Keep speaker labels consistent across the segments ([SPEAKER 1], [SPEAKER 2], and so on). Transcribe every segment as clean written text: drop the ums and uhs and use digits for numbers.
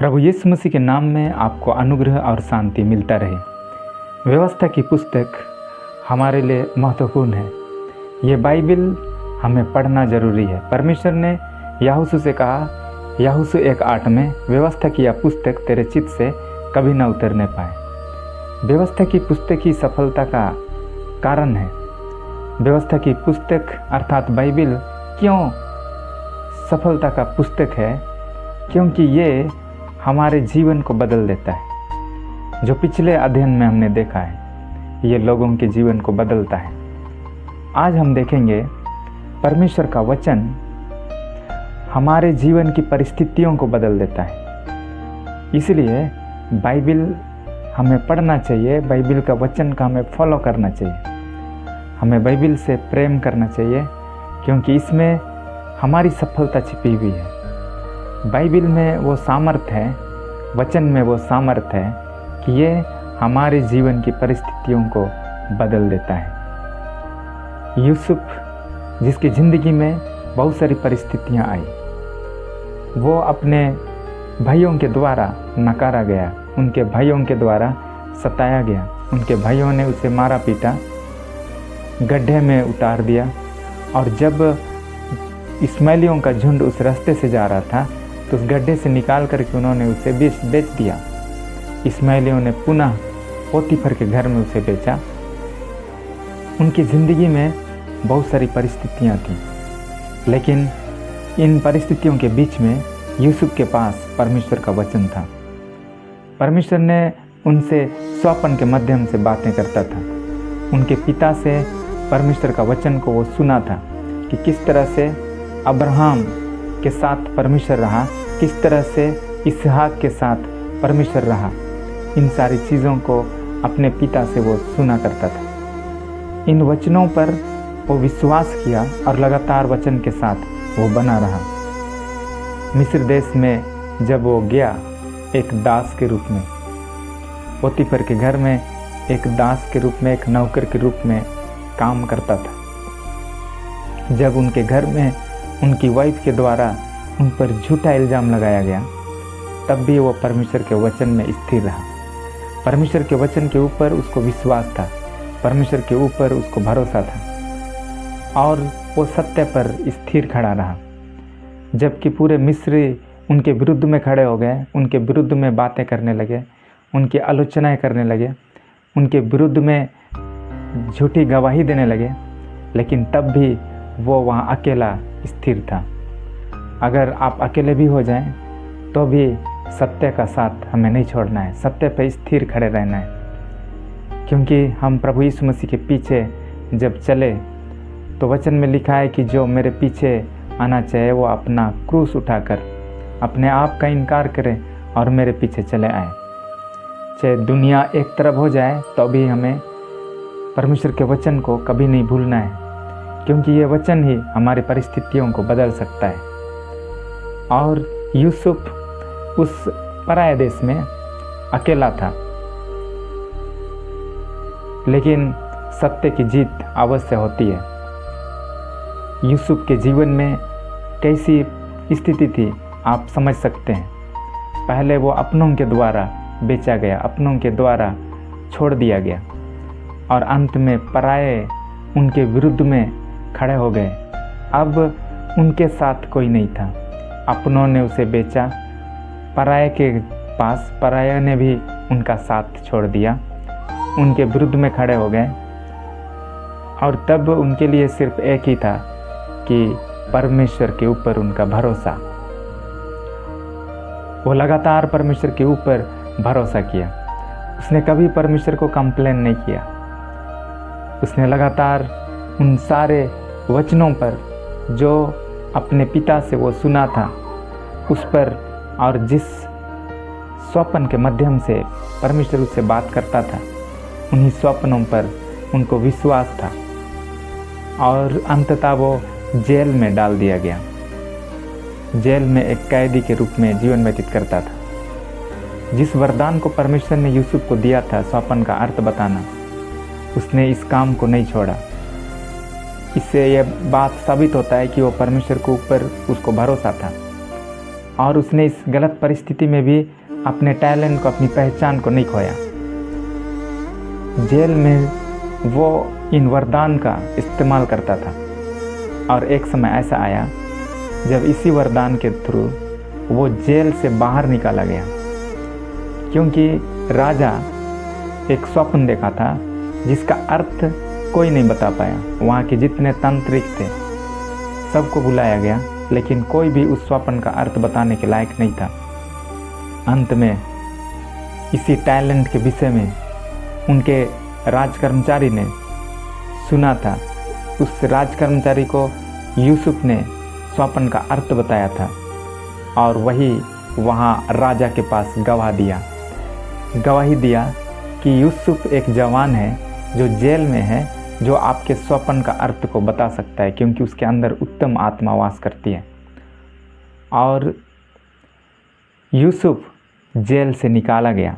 [SPEAKER 1] प्रभु यीशु मसीह के नाम में आपको अनुग्रह और शांति मिलता रहे। व्यवस्था की पुस्तक हमारे लिए महत्वपूर्ण है। ये बाइबल हमें पढ़ना ज़रूरी है। परमेश्वर ने यहोशू से कहा, यहोशू 1:8 में, व्यवस्था की यह पुस्तक तेरे चित्त से कभी न उतरने पाए। व्यवस्था की पुस्तक ही सफलता का कारण है। व्यवस्था की पुस्तक अर्थात बाइबल क्यों सफलता का पुस्तक है? क्योंकि ये हमारे जीवन को बदल देता है। जो पिछले अध्ययन में हमने देखा है, ये लोगों के जीवन को बदलता है। आज हम देखेंगे परमेश्वर का वचन हमारे जीवन की परिस्थितियों को बदल देता है। इसलिए बाइबल हमें पढ़ना चाहिए, बाइबल का वचन का हमें फॉलो करना चाहिए। हमें बाइबल से प्रेम करना चाहिए क्योंकि इसमें हमारी सफलता छिपी हुई है। बाइबल में वो सामर्थ्य है, वचन में वो सामर्थ्य है कि ये हमारे जीवन की परिस्थितियों को बदल देता है। यूसुफ जिसकी ज़िंदगी में बहुत सारी परिस्थितियां आई, वो अपने भाइयों के द्वारा नकारा गया, उनके भाइयों के द्वारा सताया गया, उनके भाइयों ने उसे मारा पीटा, गड्ढे में उतार दिया। और जब इस्माइलियों का झुंड उस रास्ते से जा रहा था तो उस गड्ढे से निकाल करके उन्होंने उसे बेच दिया। इस्माइलियों ने पुनः पोतीफर के घर में उसे बेचा। उनकी ज़िंदगी में बहुत सारी परिस्थितियां थीं, लेकिन इन परिस्थितियों के बीच में यूसुफ के पास परमेश्वर का वचन था। परमेश्वर ने उनसे स्वप्न के माध्यम से बातें करता था। उनके पिता से परमेश्वर का वचन को वो सुना था कि किस तरह से अब्राहम के साथ परमेश्वर रहा, किस तरह से इसहाक के साथ परमेश्वर रहा। इन सारी चीज़ों को अपने पिता से वो सुना करता था। इन वचनों पर वो विश्वास किया और लगातार वचन के साथ वो बना रहा। मिस्र देश में जब वो गया एक दास के रूप में, पोतीफर के घर में एक दास के रूप में, एक नौकर के रूप में काम करता था। जब उनके घर में उनकी वाइफ के द्वारा उन पर झूठा इल्ज़ाम लगाया गया, तब भी वो परमेश्वर के वचन में स्थिर रहा। परमेश्वर के वचन के ऊपर उसको विश्वास था, परमेश्वर के ऊपर उसको भरोसा था और वो सत्य पर स्थिर खड़ा रहा। जबकि पूरे मिस्री उनके विरुद्ध में खड़े हो गए, उनके विरुद्ध में बातें करने लगे, उनकी आलोचनाएं करने लगे, उनके विरुद्ध में झूठी गवाही देने लगे, लेकिन तब भी वो वहाँ अकेला स्थिर था। अगर आप अकेले भी हो जाएं तो भी सत्य का साथ हमें नहीं छोड़ना है, सत्य पर स्थिर खड़े रहना है। क्योंकि हम प्रभु यीशु मसीह के पीछे जब चले तो वचन में लिखा है कि जो मेरे पीछे आना चाहे वो अपना क्रूस उठाकर अपने आप का इनकार करे और मेरे पीछे चले आए। चाहे दुनिया एक तरफ हो जाए तो भी हमें परमेश्वर के वचन को कभी नहीं भूलना है, क्योंकि ये वचन ही हमारी परिस्थितियों को बदल सकता है। और यूसुफ उस पराये देश में अकेला था, लेकिन सत्य की जीत अवश्य होती है। यूसुफ के जीवन में कैसी स्थिति थी आप समझ सकते हैं। पहले वो अपनों के द्वारा बेचा गया, अपनों के द्वारा छोड़ दिया गया और अंत में पराये उनके विरुद्ध में खड़े हो गए। अब उनके साथ कोई नहीं था, अपनों ने उसे बेचा, पराये के पास पराये ने भी उनका साथ छोड़ दिया, उनके विरुद्ध में खड़े हो गए। और तब उनके लिए सिर्फ एक ही था कि परमेश्वर के ऊपर उनका भरोसा। वो लगातार परमेश्वर के ऊपर भरोसा किया। उसने कभी परमेश्वर को कंप्लेन नहीं किया। उसने लगातार उन सारे वचनों पर जो अपने पिता से वो सुना था उस पर, और जिस स्वप्न के माध्यम से परमेश्वर उससे बात करता था, उन्हीं स्वप्नों पर उनको विश्वास था। और अंततः वो जेल में डाल दिया गया। जेल में एक कैदी के रूप में जीवन व्यतीत करता था। जिस वरदान को परमेश्वर ने यूसुफ को दिया था, स्वप्न का अर्थ बताना, उसने इस काम को नहीं छोड़ा। इससे यह बात साबित होता है कि वो परमेश्वर के ऊपर उसको भरोसा था। और उसने इस गलत परिस्थिति में भी अपने टैलेंट को, अपनी पहचान को नहीं खोया। जेल में वो इन वरदान का इस्तेमाल करता था और एक समय ऐसा आया जब इसी वरदान के थ्रू वो जेल से बाहर निकाला गया, क्योंकि राजा एक स्वप्न देखा था जिसका अर्थ कोई नहीं बता पाया। वहाँ के जितने तांत्रिक थे सबको बुलाया गया, लेकिन कोई भी उस स्वप्न का अर्थ बताने के लायक नहीं था। अंत में इसी टैलेंट के विषय में उनके राजकर्मचारी ने सुना था। उस राजकर्मचारी को यूसुफ ने स्वप्न का अर्थ बताया था और वही वहाँ राजा के पास गवाही दिया कि यूसुफ एक जवान है जो जेल में है, जो आपके स्वप्न का अर्थ को बता सकता है, क्योंकि उसके अंदर उत्तम आत्मा वास करती है। और यूसुफ जेल से निकाला गया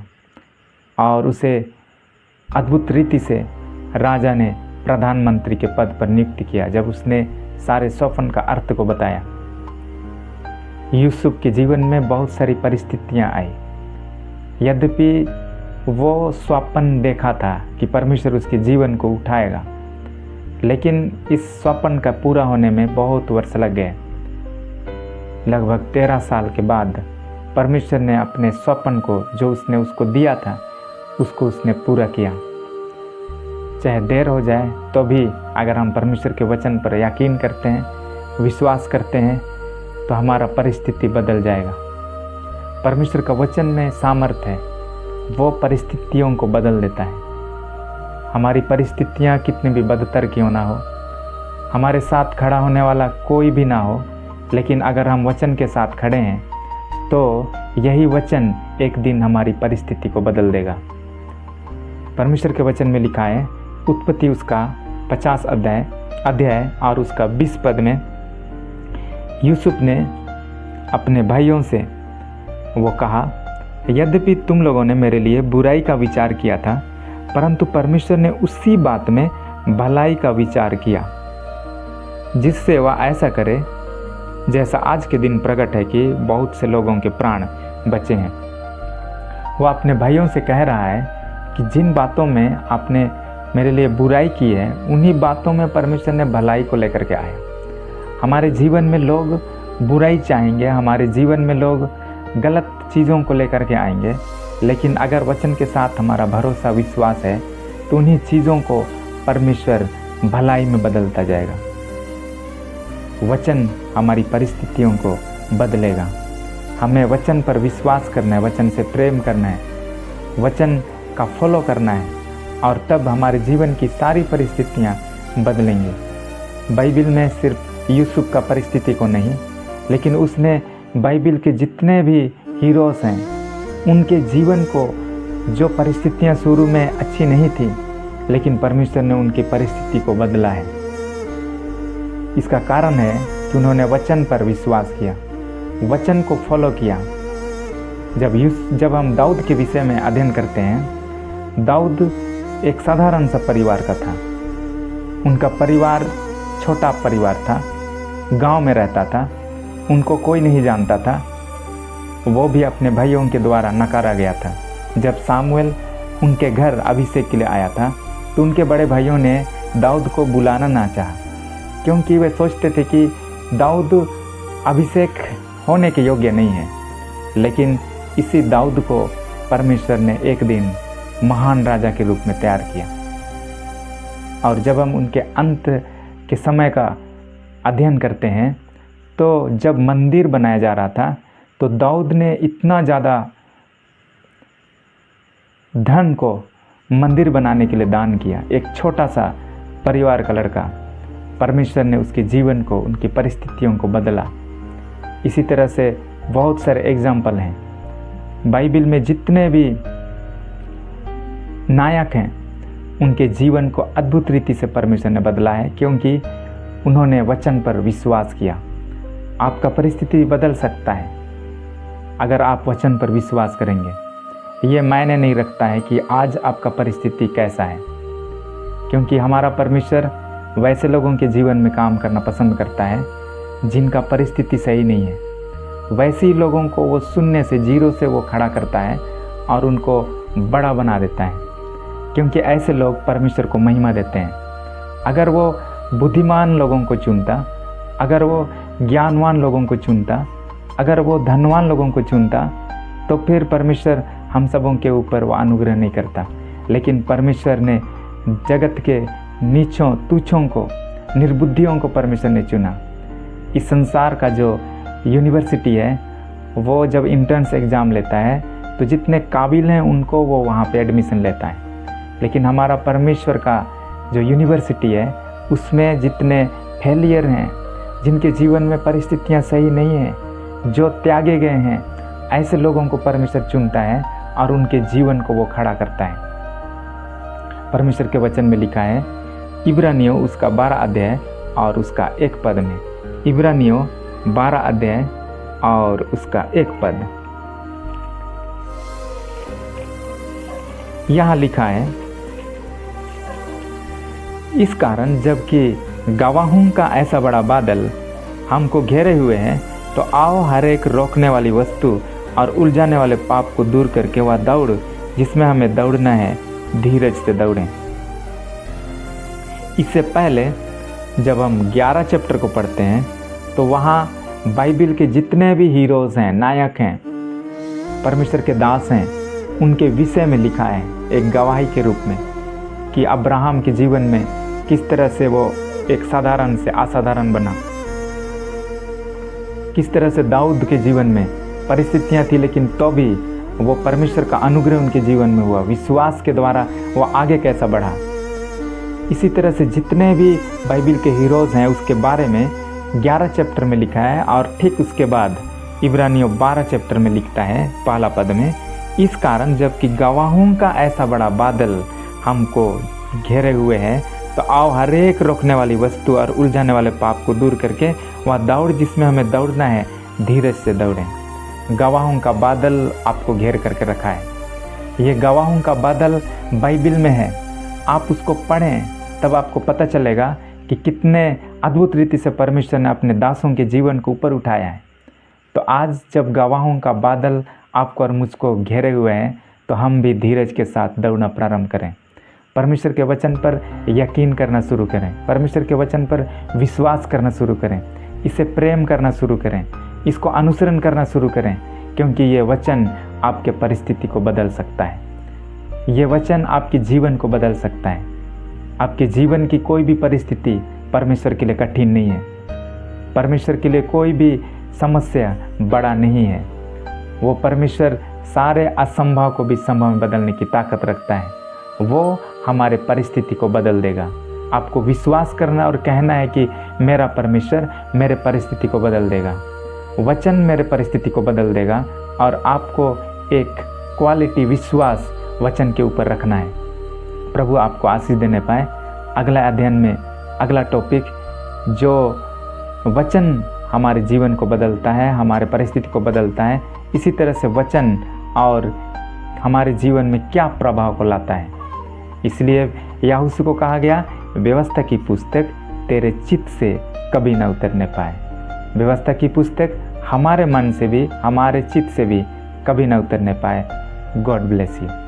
[SPEAKER 1] और उसे अद्भुत रीति से राजा ने प्रधानमंत्री के पद पर नियुक्त किया जब उसने सारे स्वप्न का अर्थ को बताया। यूसुफ के जीवन में बहुत सारी परिस्थितियां आई। यद्यपि वो स्वप्न देखा था कि परमेश्वर उसके जीवन को उठाएगा, लेकिन इस स्वप्न का पूरा होने में बहुत वर्ष लग गए। लगभग 13 साल के बाद परमेश्वर ने अपने स्वप्न को, जो उसने उसको दिया था, उसको उसने पूरा किया। चाहे देर हो जाए तो भी अगर हम परमेश्वर के वचन पर यकीन करते हैं, विश्वास करते हैं, तो हमारा परिस्थिति बदल जाएगा। परमेश्वर का वचन में सामर्थ्य है, वो परिस्थितियों को बदल देता है। हमारी परिस्थितियाँ कितनी भी बदतर क्यों ना हो, हमारे साथ खड़ा होने वाला कोई भी ना हो, लेकिन अगर हम वचन के साथ खड़े हैं तो यही वचन एक दिन हमारी परिस्थिति को बदल देगा। परमेश्वर के वचन में लिखा है, उत्पत्ति उसका 50 अध्याय और उसका 20 पद में, यूसुफ ने अपने भाइयों से वो कहा, यद्यपि तुम लोगों ने मेरे लिए बुराई का विचार किया था, परंतु परमेश्वर ने उसी बात में भलाई का विचार किया, जिससे वह ऐसा करे जैसा आज के दिन प्रकट है कि बहुत से लोगों के प्राण बचे हैं। वह अपने भाइयों से कह रहा है कि जिन बातों में आपने मेरे लिए बुराई की है, उन्हीं बातों में परमेश्वर ने भलाई को लेकर के आया। हमारे जीवन में लोग बुराई चाहेंगे, हमारे जीवन में लोग गलत चीज़ों को लेकर के आएंगे, लेकिन अगर वचन के साथ हमारा भरोसा, विश्वास है, तो उन्हीं चीज़ों को परमेश्वर भलाई में बदलता जाएगा। वचन हमारी परिस्थितियों को बदलेगा। हमें वचन पर विश्वास करना है, वचन से प्रेम करना है, वचन का फॉलो करना है, और तब हमारे जीवन की सारी परिस्थितियाँ बदलेंगी। बाइबिल में सिर्फ यूसुफ का परिस्थिति को नहीं, लेकिन उसने बाइबिल के जितने भी हीरोज़ हैं, उनके जीवन को, जो परिस्थितियाँ शुरू में अच्छी नहीं थी, लेकिन परमेश्वर ने उनकी परिस्थिति को बदला है। इसका कारण है कि उन्होंने वचन पर विश्वास किया, वचन को फॉलो किया। जब हम दाऊद के विषय में अध्ययन करते हैं, दाऊद एक साधारण सा परिवार का था। उनका परिवार छोटा परिवार था, गांव में रहता था, उनको कोई नहीं जानता था। वो भी अपने भाइयों के द्वारा नकारा गया था। जब सामुएल उनके घर अभिषेक के लिए आया था, तो उनके बड़े भाइयों ने दाऊद को बुलाना ना चाहा, क्योंकि वे सोचते थे कि दाऊद अभिषेक होने के योग्य नहीं है। लेकिन इसी दाऊद को परमेश्वर ने एक दिन महान राजा के रूप में तैयार किया। और जब हम उनके अंत के समय का अध्ययन करते हैं, तो जब मंदिर बनाया जा रहा था, तो दाऊद ने इतना ज़्यादा धन को मंदिर बनाने के लिए दान किया। एक छोटा सा परिवार का लड़का, परमेश्वर ने उसके जीवन को, उनकी परिस्थितियों को बदला। इसी तरह से बहुत सारे एग्जाम्पल हैं। बाइबिल में जितने भी नायक हैं, उनके जीवन को अद्भुत रीति से परमेश्वर ने बदला है, क्योंकि उन्होंने वचन पर विश्वास किया। आपका परिस्थिति बदल सकता है अगर आप वचन पर विश्वास करेंगे। ये मायने नहीं रखता है कि आज आपका परिस्थिति कैसा है, क्योंकि हमारा परमेश्वर वैसे लोगों के जीवन में काम करना पसंद करता है जिनका परिस्थिति सही नहीं है। वैसे ही लोगों को वो शून्य से, जीरो से वो खड़ा करता है और उनको बड़ा बना देता है, क्योंकि ऐसे लोग परमेश्वर को महिमा देते हैं। अगर वो बुद्धिमान लोगों को चुनता, अगर वो ज्ञानवान लोगों को चुनता, अगर वो धनवान लोगों को चुनता, तो फिर परमेश्वर हम सबों के ऊपर वो अनुग्रह नहीं करता। लेकिन परमेश्वर ने जगत के नीचों, तुच्छों को, निर्बुद्धियों को परमेश्वर ने चुना। इस संसार का जो यूनिवर्सिटी है, वो जब इंट्रेंस एग्ज़ाम लेता है तो जितने काबिल हैं उनको वो वहाँ पे एडमिशन लेता है। लेकिन हमारा परमेश्वर का जो यूनिवर्सिटी है, उसमें जितने फेलियर हैं, जिनके जीवन में परिस्थितियाँ सही नहीं हैं, जो त्यागे गए हैं, ऐसे लोगों को परमेश्वर चुनता है और उनके जीवन को वो खड़ा करता है। परमेश्वर के वचन में लिखा है, इब्रानियों उसका 12 अध्याय और उसका 1 पद में, इब्रानियों 12 अध्याय और उसका 1 पद, यहाँ लिखा है, इस कारण जबकि गवाहों का ऐसा बड़ा बादल हमको घेरे हुए हैं, तो आओ हर एक रोकने वाली वस्तु और उलझाने वाले पाप को दूर करके वह दौड़ जिसमें हमें दौड़ना है, धीरज से दौड़ें। इससे पहले जब हम 11 चैप्टर को पढ़ते हैं तो वहाँ बाइबल के जितने भी हीरोज़ हैं, नायक हैं, परमेश्वर के दास हैं, उनके विषय में लिखा है एक गवाही के रूप में कि अब्राहम के जीवन में किस तरह से वो एक साधारण से असाधारण बना, किस तरह से दाऊद के जीवन में परिस्थितियाँ थी लेकिन तो भी वो परमेश्वर का अनुग्रह उनके जीवन में हुआ, विश्वास के द्वारा वो आगे कैसा बढ़ा। इसी तरह से जितने भी बाइबल के हीरोज़ हैं उसके बारे में 11 चैप्टर में लिखा है। और ठीक उसके बाद इब्रानियों 12 चैप्टर में लिखता है पहला पद में, इस कारण जबकि गवाहों का ऐसा बड़ा बादल हमको घेरे हुए है, तो आओ हर एक रोकने वाली वस्तु और उलझाने वाले पाप को दूर करके वह दौड़ जिसमें हमें दौड़ना है, धीरज से दौड़ें। गवाहों का बादल आपको घेर करके रखा है। ये गवाहों का बादल बाइबल में है, आप उसको पढ़ें तब आपको पता चलेगा कि कितने अद्भुत रीति से परमेश्वर ने अपने दासों के जीवन को ऊपर उठाया है। तो आज जब गवाहों का बादल आपको और मुझको घेरे हुए हैं, तो हम भी धीरज के साथ दौड़ना प्रारंभ करें। परमेश्वर के वचन पर यकीन करना शुरू करें, परमेश्वर के वचन पर विश्वास करना शुरू करें, इसे प्रेम करना शुरू करें, इसको अनुसरण करना शुरू करें, क्योंकि ये वचन आपके परिस्थिति को बदल सकता है। ये वचन आपके जीवन को बदल सकता है। आपके जीवन की कोई भी परिस्थिति परमेश्वर के लिए कठिन नहीं है। परमेश्वर के लिए कोई भी समस्या बड़ा नहीं है। वो परमेश्वर सारे असंभव को भी संभव में बदलने की ताकत रखता है। वो हमारे परिस्थिति को बदल देगा। आपको विश्वास करना और कहना है कि मेरा परमेश्वर मेरे परिस्थिति को बदल देगा, वचन मेरे परिस्थिति को बदल देगा। और आपको एक क्वालिटी विश्वास वचन के ऊपर रखना है। प्रभु आपको आशीष देने पाए। अगला अध्ययन में अगला टॉपिक, जो वचन हमारे जीवन को बदलता है, हमारे परिस्थिति को बदलता है, इसी तरह से वचन और हमारे जीवन में क्या प्रभाव को लाता है। इसलिए याहूसू को कहा गया, व्यवस्था की पुस्तक तेरे चित्त से कभी न उतरने पाए। व्यवस्था की पुस्तक हमारे मन से भी, हमारे चित्त से भी कभी न उतरने पाए। God bless you.